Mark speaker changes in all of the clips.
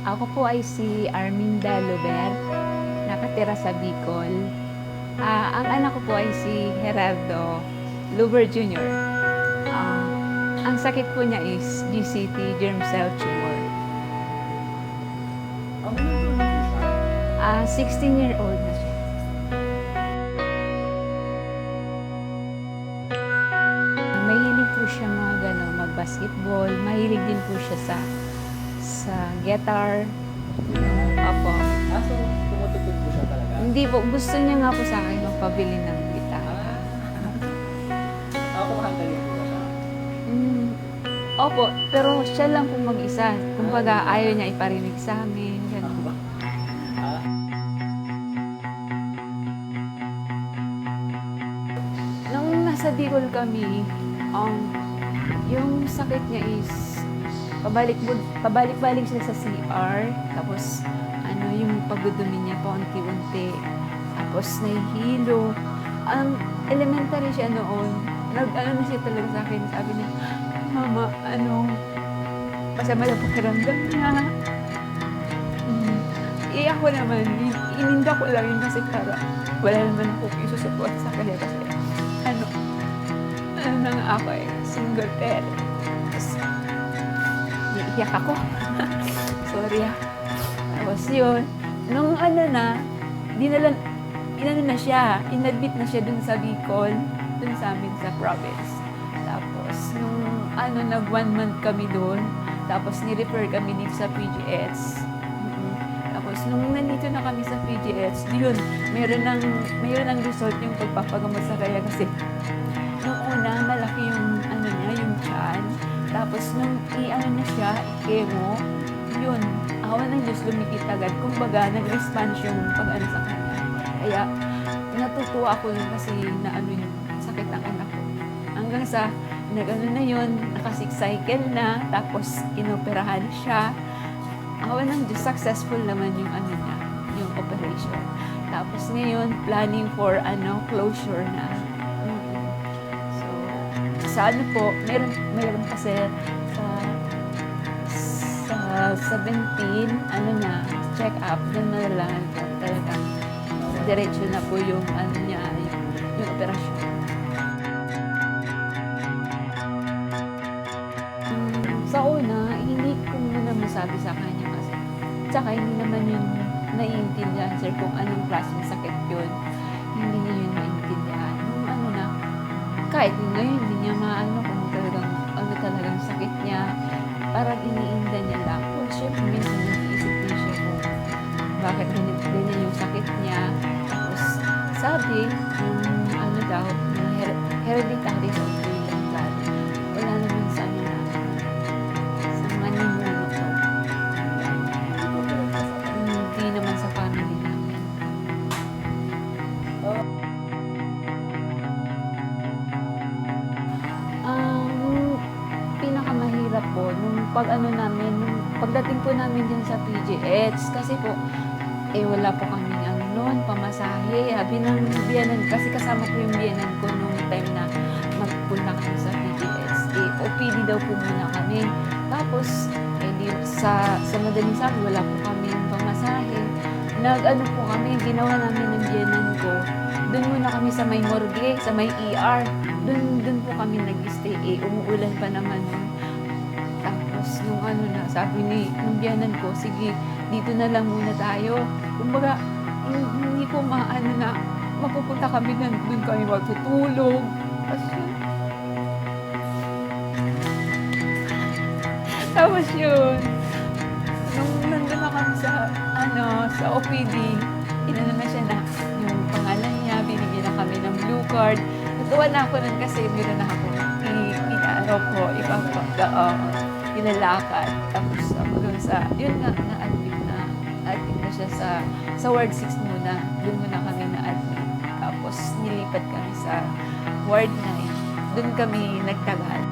Speaker 1: Ako po ay si Arminda Lober, nakatira sa Bicol. Ang anak ko po ay si Gerardo Lober Jr. Ah, ang sakit po niya is GCT, germ cell tumor.
Speaker 2: Ano yun po siya?
Speaker 1: 16-year-old na siya. Mahilig po siya mag-basketball, mahilig din po siya sa guitar. Opo.
Speaker 2: So tumutugtog po siya talaga?
Speaker 1: Hindi po, gusto niya nga po sa akin magpabili ng gitara.
Speaker 2: Kumahanda rin po ba siya?
Speaker 1: Opo, pero siya lang po mag-isa. Kumbaga, ayaw niya iparinig sa amin. Ganun.
Speaker 2: Ah,
Speaker 1: Nung nasa Bicol kami, yung sakit niya is pabalik-balik siya sa CR. Tapos, yung pagdudumi niya paunti-unti. Tapos, nahihilo. Elementary siya noon. Na siya talaga sa akin. Sabi niya, Mama, masama na pakiramdam niya. Ako naman, ininda ko lang yun kasi para wala naman ako isusupport sa kanya kasi ano na nga ako single parent. Tapos, iiyak ako. Sorry Tapos yun, nung inadmit na siya dun sa Bicol, dun sa amin sa province. Tapos, nung nag 1 month kami dun, tapos ni-refer kami dito sa PGH. Tapos, nung nandito na kami sa PGH, yun, mayroon ng result yung pagpapagamot sa kanya kasi nung una, malaki yung yung tiyan. Tapos, nung na siya, chemo, yun, awa ng Diyos, lumikit agad. Kumbaga, nag-response yung pag-ano sa kanya. Kaya, natutuwa ako nun kasi yung sakit ng anak ko. Hanggang sa, na yun, naka-6 cycle na, tapos inoperahan siya. Awa ng Diyos, successful naman yung niya, yung operation. Tapos ngayon, planning for closure na. So, sa po, meron kasi sa 17, check up, doon malalaman po talagang diretso na po yung niya, yung operasyon. Sa una, hindi ko muna masabi sa kanya kasi tsaka hindi naman yun naiintindihan, sir, kung anong klaseng sakit yun. Hindi niya yun maintindihan. Nung kahit ngayon, hindi niya kung talagang sakit niya. Parang iniinda niya lang. Well, syempre, minsan nag-iisip din siya kung bakit ganyan yung sakit niya. Tapos, sabi, yung daw, yung hereditary daw po yung blood. Wala naman sa sa mga ninuno ko. Hindi naman sa family namin. Pinakamahirap po, nung pagdating po namin din sa PGH, kasi po, wala po kami noon, pamasahe. Habi ng biyanan, kasi kasama po yung biyanan ko nung time na magpunta kami sa PGH. OPD daw po muna kami. Tapos, sa madaling sabi, wala po kami yung pamasahe. Po kami, ginawa namin ng biyanan ko. Doon muna kami sa may morgue, sa may ER. Doon po kami nag-stay. Umuulan pa naman nun. Tapos, nung sabi nung biyanan ko, sige, dito na lang muna tayo. Kumbaga, hindi po mapupunta kami doon kami magtutulog. Tapos yun, nung nandun na kami sa OPD, na siya na yung pangalan niya, binigyan na kami ng blue card. Natuwa na ako nun kasi meron na ako ilalakad. Tapos doon yun nga, na-admit na siya sa Ward 6 muna. Doon muna kami na-admit. Tapos nilipat kami sa Ward 9. Doon kami nagtagal.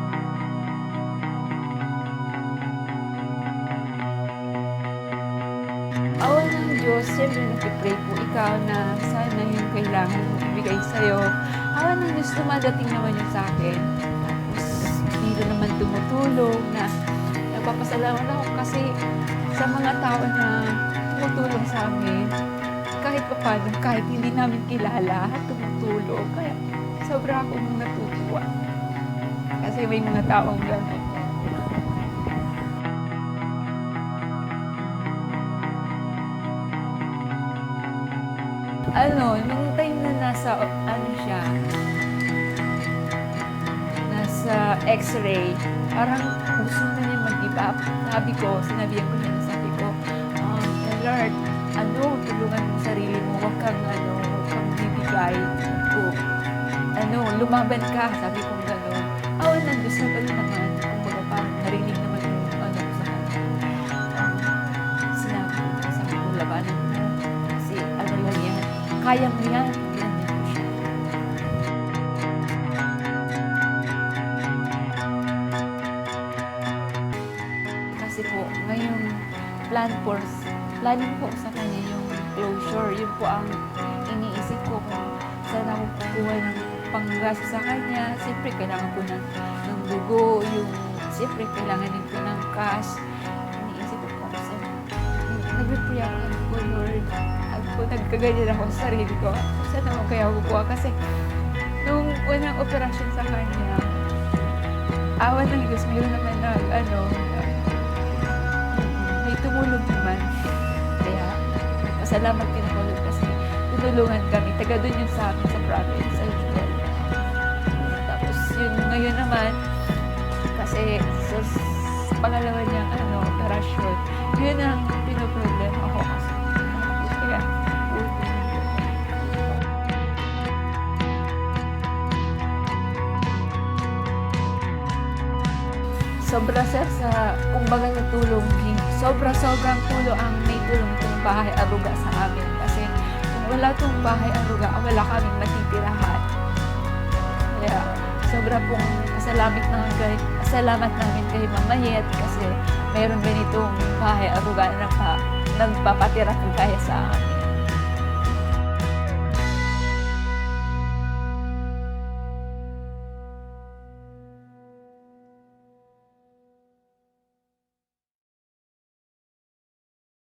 Speaker 1: Awa ng Diyos, siyempre nagpipray po ikaw na sana yung kailangan mo ibigay sa'yo. Awa ng Diyos, dumadating naman yung sa akin. Tapos, dito naman tumutulong na nagpapasalamat ako kasi sa mga tao na tumutulong sa amin, kahit pa paano, kahit hindi namin kilala, tumutulong. Kaya sobra akong natutuwa. Kasi may mga taong gano'n. Nung time na nasa, nasa x-ray, parang gusto na niya mag-give up. Sinabihan ko siya, sabi ko, Lord, tulungan mo sarili mo, huwag kang bibigay. Lumaban ka, sabi ko gano'n. Nandun sa pala naman, kumbaga parang narinig naman yung sa kanya. Sabi ko, labanan mo. Kasi lang yan, kaya mo yan. Ganyan ko siya. Kasi po, ngayong planning po sa kanya yung closure. Yun po ang iniisip ko kung saan ako kukuha ng panggasto sa kanya. Siyempre, kailangan ko ng dugo. Siyempre, kailangan din ko ng cash. Iniisip ko po sa nag-pray ako, Lord. Nagkaganyan ako sa sarili ko. Saan naman kaya ako kukuha? Kasi nung unang operasyon sa kanya, awan ng Diyos, mayroon naman may tumulong naman. Kaya, pasalamat din ako Lord kasi tutulungan kami. Taga doon yun sa amin sa province. Tapos yun ngayon naman, kasi sa pangalawa niyang operasyon, yun ang pinoproblema ako kasi. Kaya, sobra sir sa kumbaga natulong, sobrang tulong ang may tulong itong bahay aruga sa amin kasi kung wala itong bahay aruga, wala kaming matitirahan. Kaya sobra pong salamat namin kay Mama Yet kasi mayroon ganitong bahay aruga na nagpapatira kagaya sa amin.